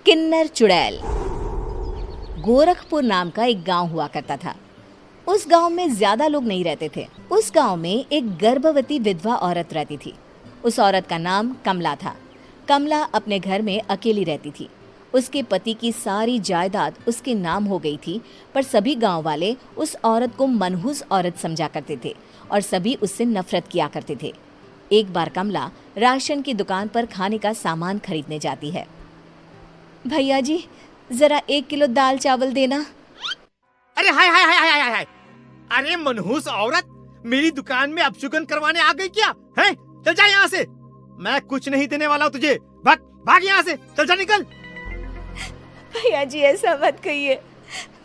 किन्नर चुड़ैल। गोरखपुर नाम का एक गांव हुआ करता था। उस गांव में ज्यादा लोग नहीं रहते थे। उस गांव में एक गर्भवती विधवा औरत रहती थी। उस औरत का नाम कमला था। कमला अपने घर में अकेली रहती थी। उसके पति की सारी जायदाद उसके नाम हो गई थी, पर सभी गांव वाले उस औरत को मनहूस औरत समझा करते थे और सभी उससे नफरत किया करते थे। एक बार कमला राशन की दुकान पर खाने का सामान खरीदने जाती है। भैया जी, जरा 1 किलो दाल चावल देना। अरे हाय हाय हाय हाय हाय हाय! अरे मनहूस औरत, मेरी दुकान में अपशुगन करवाने आ गई क्या? हैं? चल जा यहाँ से। मैं कुछ नहीं देने वाला हूँ तुझे। भाग भाग यहाँ से, चल जा, निकल। भैया जी, ऐसा मत कहिए।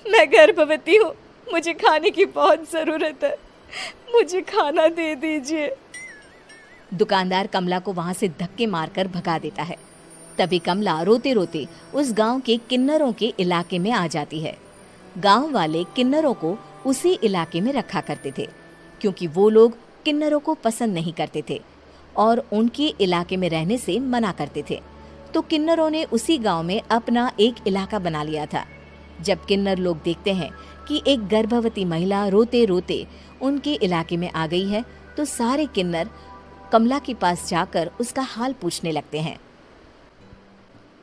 मैं गर्भवती हूँ, मुझे खाने की बहुत जरूरत है। मुझे खाना दे दीजिए। दुकानदार कमला को वहां से धक्के मारकर भगा देता है। तभी कमला रोते रोते उस गांव के किन्नरों के इलाके में आ जाती है। गांव वाले किन्नरों को उसी इलाके में रखा करते थे, क्योंकि वो लोग किन्नरों को पसंद नहीं करते थे और उनके इलाके में रहने से मना करते थे। तो किन्नरों ने उसी गांव में अपना एक इलाका बना लिया था। जब किन्नर लोग देखते हैं कि एक गर्भवती महिला रोते रोते उनके इलाके में आ गई है, तो सारे किन्नर कमला के पास जाकर उसका हाल पूछने लगते हैं।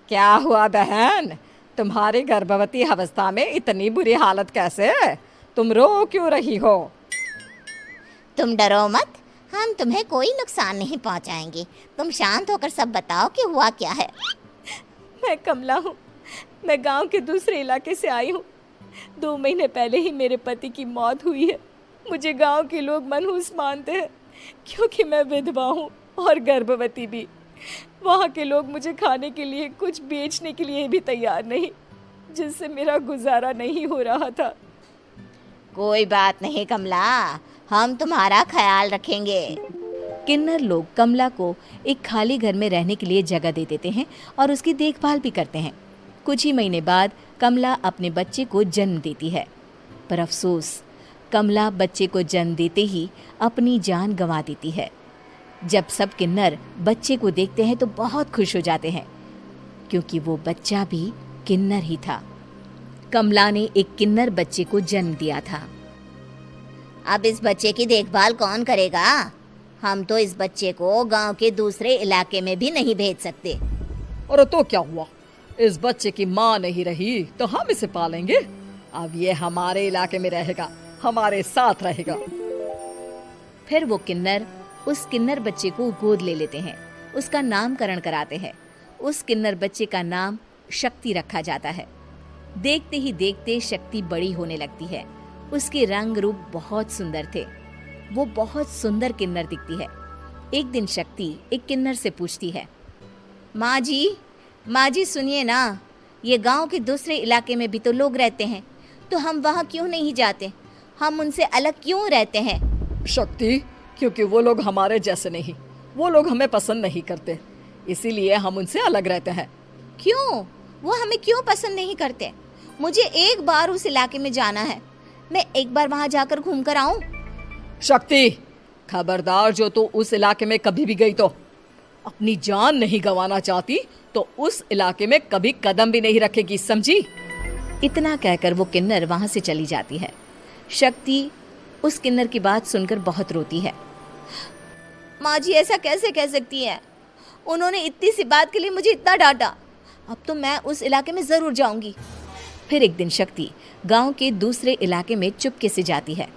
क्या हुआ बहन, तुम्हारी गर्भवती अवस्था में इतनी बुरी हालत कैसे है? तुम रो क्यों रही हो? तुम डरो मत, हम तुम्हें कोई नुकसान नहीं पहुंचाएंगे। तुम शांत होकर सब बताओ कि हुआ क्या है। मैं कमला हूँ। मैं गांव के दूसरे इलाके से आई हूँ। 2 महीने पहले ही मेरे पति की मौत हुई है। मुझे गांव के लोग मनहूस मानते हैं, क्योंकि मैं विधवा हूँ और गर्भवती भी। वहाँ के लोग मुझे खाने के लिए कुछ बेचने के लिए भी तैयार नहीं, जिससे मेरा गुजारा नहीं हो रहा था। कोई बात नहीं कमला, हम तुम्हारा ख्याल रखेंगे। किन्नर लोग कमला को एक खाली घर में रहने के लिए जगह दे देते हैं और उसकी देखभाल भी करते हैं। कुछ ही महीने बाद कमला अपने बच्चे को जन्म देती है, पर अफसोस, कमला बच्चे को जन्म देते ही अपनी जान गंवा देती है। जब सब किन्नर बच्चे को देखते हैं तो बहुत खुश हो जाते हैं, क्योंकि वो बच्चा भी किन्नर ही था। कमला ने एक किन्नर बच्चे को जन्म दिया था। अब इस बच्चे की देखभाल कौन करेगा? हम तो इस बच्चे को गांव के दूसरे इलाके में भी नहीं भेज सकते। और तो क्या हुआ, इस बच्चे की माँ नहीं रही तो हम इसे पालेंगे। अब ये हमारे इलाके में रहेगा, हमारे साथ रहेगा। फिर वो किन्नर उस किन्नर बच्चे को गोद ले लेते हैं, उसका नामकरण कराते हैं। उस किन्नर बच्चे का नाम शक्ति रखा जाता है। देखते ही देखते शक्ति बड़ी होने लगती है। उसके रंग रूप बहुत सुंदर थे। वो बहुत सुंदर किन्नर दिखती है। एक दिन शक्ति एक किन्नर से पूछती है, माँ जी सुनिए ना, ये गांव के दूसरे इलाके में भी तो लोग रहते हैं, तो हम वहाँ क्यों नहीं जाते? हम उनसे अलग क्यों रहते हैं? शक्ति, क्योंकि वो लोग हमारे जैसे नहीं, वो लोग हमें पसंद नहीं करते, इसीलिए हम उनसे अलग रहते हैं। क्यों? वो हमें क्यों पसंद नहीं करते? मुझे एक बार उस इलाके में जाना है। मैं एक बार वहाँ जाकर घूम कर आऊं। शक्ति, खबरदार, जो तू उस इलाके में कभी भी गई तो अपनी जान नहीं गंवाना चाहती तो उस इलाके में कभी कदम भी नहीं रखेगी, समझी? इतना कहकर वो किन्नर वहाँ से चली जाती है। शक्ति उस किन्नर की बात सुनकर बहुत रोती है। माँ जी, ऐसा कैसे कह सकती हैं? उन्होंने इतनी सी बात के लिए मुझे इतना डांटा। अब तो मैं उस इलाके में जरूर जाऊंगी। फिर एक दिन शक्ति गांव के दूसरे इलाके में चुपके से जाती है।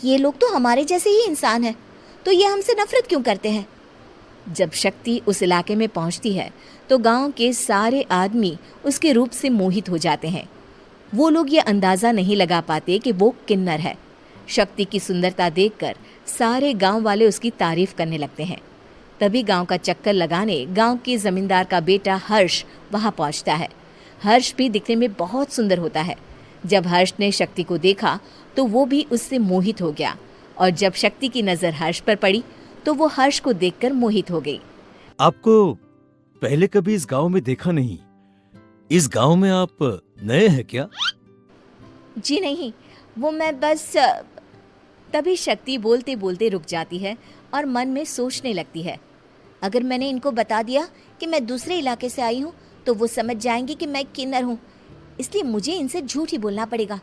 ये लोग तो हमारे जैसे ही इंसान हैं, तो ये हमसे नफरत क्यों करते हैं? जब शक्ति उस इलाके में पहुंचती है तो गांव के सारे आदमी उसके रूप से मोहित हो जाते हैं। वो लोग ये अंदाजा नहीं लगा पाते कि वो किन्नर है। शक्ति की सुंदरता देखकर सारे गांव वाले उसकी तारीफ करने लगते हैं। तभी गांव का चक्कर लगाने गांव के जमींदार का बेटा हर्ष वहां पहुंचता है। हर्ष भी दिखने में बहुत सुंदर होता है। जब हर्ष ने शक्ति को देखा तो वो भी उससे मोहित हो गया, और जब शक्ति की नजर हर्ष पर पड़ी तो वो हर्ष को देखकर मोहित हो गई। आपको पहले कभी इस गांव में देखा नहीं। इस गांव में आप नए हैं क्या? जी नहीं, वो मैं बस। तभी शक्ति बोलते बोलते रुक जाती है और मन में सोचने लगती है, अगर मैंने इनको बता दिया कि मैं दूसरे इलाके से आई हूँ तो वो समझ जाएंगे कि मैं किन्नर हूँ, इसलिए मुझे इनसे झूठ ही बोलना पड़ेगा।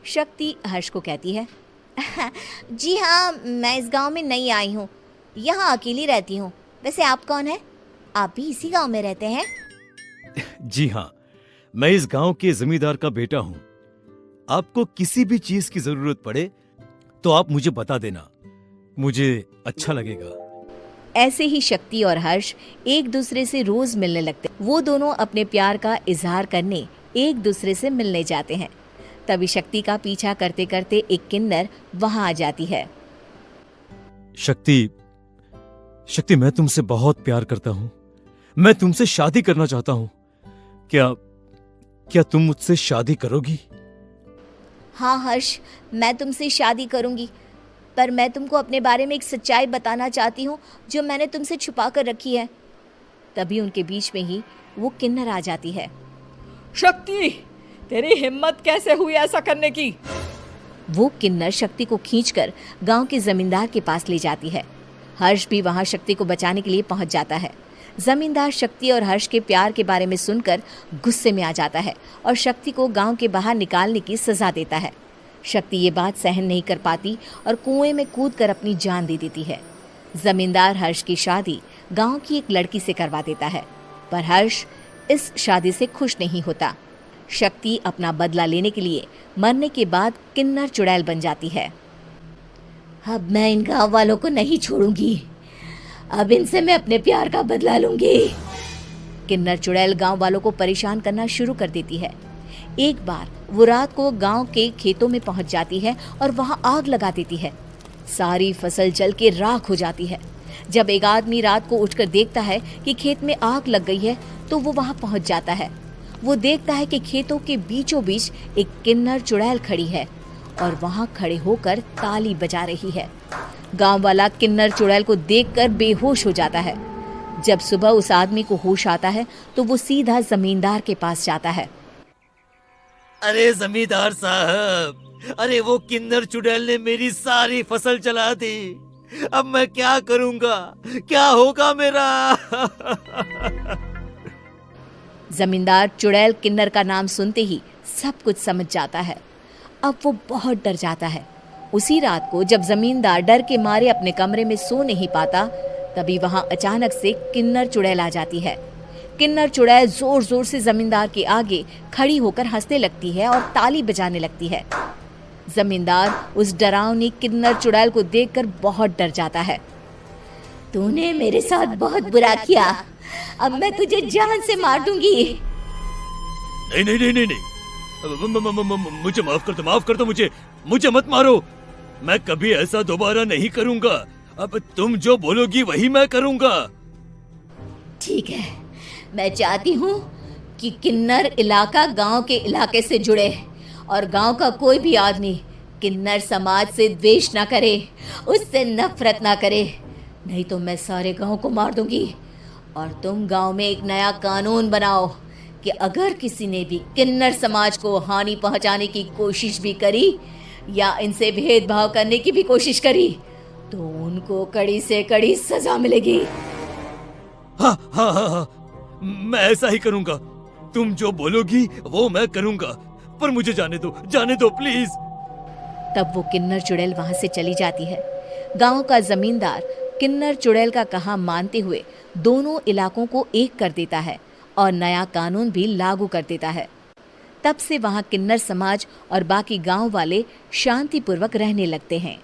शक्ति हर्ष को कहती है, जी हाँ, मैं इस गांव में नई आई हूँ, यहाँ अकेली रहती हूँ। वैसे आप कौन है? आप भी इसी गांव में रहते हैं? जी हाँ, मैं इस गांव के जमींदार का बेटा हूँ। आपको किसी भी चीज की जरूरत पड़े तो आप मुझे बता देना, मुझे अच्छा लगेगा। ऐसे ही शक्ति और हर्ष एक दूसरे से रोज मिलने लगते। वो दोनों अपने प्यार का इजहार करने एक दूसरे से मिलने जाते हैं। तभी शक्ति का पीछा करते करते एक किन्नर वहां आ जाती है। शक्ति, शक्ति, मैं तुमसे बहुत प्यार करता हूँ। मैं तुमसे शादी करना चाहता हूँ। क्या तुम मुझसे शादी करोगी? हाँ हर्ष, मैं तुमसे शादी करूंगी, पर मैं तुमको अपने बारे में एक सच्चाई बताना चाहती हूँ जो मैंने तुमसे छुपा कर रखी है। तभी उनके बीच में ही वो किन्नर आ जाती है। शक्ति, तेरी हिम्मत कैसे हुई ऐसा करने की? वो किन्नर शक्ति को खींचकर गांव के जमींदार के पास ले जाती है। हर्ष भी वहां शक्ति को बचाने के लिए पहुंच जाता है। जमींदार शक्ति और हर्ष के प्यार के बारे में सुनकर गुस्से में आ जाता है और शक्ति को गांव के बाहर निकालने की सजा देता है। शक्ति ये बात सहन नहीं कर पाती और कुएं में कूदकर अपनी जान दे देती है। जमींदार हर्ष की शादी गांव की एक लड़की से करवा देता है, पर हर्ष इस शादी से खुश नहीं होता। शक्ति अपना बदला लेने के लिए मरने के बाद किन्नर चुड़ैल बन जाती है। अब मैं इन गांव वालों को नहीं छोड़ूंगी, अब इनसे मैं अपने प्यार का बदला लूंगी। किन्नर चुड़ैल गांव वालों को परेशान करना शुरू कर देती है। एक बार वो रात को गांव के खेतों में पहुंच जाती है और वहां आग लगा देती है। सारी फसल जल के राख हो जाती है। जब एक आदमी रात को उठकर देखता है कि खेत में आग लग गई है तो वो वहां पहुंच जाता है। वो देखता है कि खेतों के बीचों बीच एक किन्नर चुड़ैल खड़ी है और वहां खड़े होकर ताली बजा रही है। गांव वाला किन्नर चुड़ैल को देखकर बेहोश हो जाता है। जब सुबह उस आदमी को होश आता है तो वो सीधा जमींदार के पास जाता है। अरे जमींदार साहब, अरे वो किन्नर चुड़ैल ने मेरी सारी फसल जला दी। अब मैं क्या करूंगा? क्या होगा मेरा? जमींदार चुड़ैल किन्नर का नाम सुनते ही सब कुछ समझ जाता है। अब वो बहुत डर जाता है। उसी रात को जब जमींदार डर के मारे अपने कमरे में सो नहीं पाता, तभी वहां अचानक से किन्नर चुड़ैल आ जाती है। किन्नर चुड़ैल जोर जोर से जमींदार के आगे खड़ी होकर हंसने लगती है और ताली बजाने लगती है। जमींदार उस डरावनी किन्नर चुड़ैल को देखकर बहुत डर जाता है। तूने मेरे साथ बहुत बुरा किया, अब मैं तुझे जान से मार दूंगी। नहीं नहीं नहीं नहीं नहीं, मुझे माफ कर दो, मुझे मत मारो। मैं कभी ऐसा दोबारा नहीं करूंगा। अब तुम जो बोलोगी वही मैं करूंगा। ठीक है, मैं चाहती हूँ कि किन्नर इलाका गांव के इलाके से जुड़े और गांव का कोई भी आदमी किन्नर समाज से द्वेष ना करे, उससे नफरत ना करे, नहीं तो मैं सारे गांव को मार दूंगी। और तुम गांव में एक नया कानून बनाओ कि अगर किसी ने भी किन्नर समाज को हानि पहुंचाने की कोशिश भी करी या इनसे भेदभाव करने की भी कोशिश करी तो उनको कड़ी से कड़ी सजा मिलेगी। हाँ हाँ हाँ हाँ, मैं ऐसा ही करूंगा। तुम जो बोलोगी वो मैं करूंगा, पर मुझे जाने दो प्लीज। तब वो किन्नर चुड़ैल वहां से चली जाती है। गांव का जमींदार किन्नर चुड़ैल का कहा मानते हुए दोनों इलाकों को एक कर देता है और नया कानून भी लागू कर देता है। तब से वहां किन्नर समाज और बाकी गांव वाले शांतिपूर्वक रहने लगते हैं।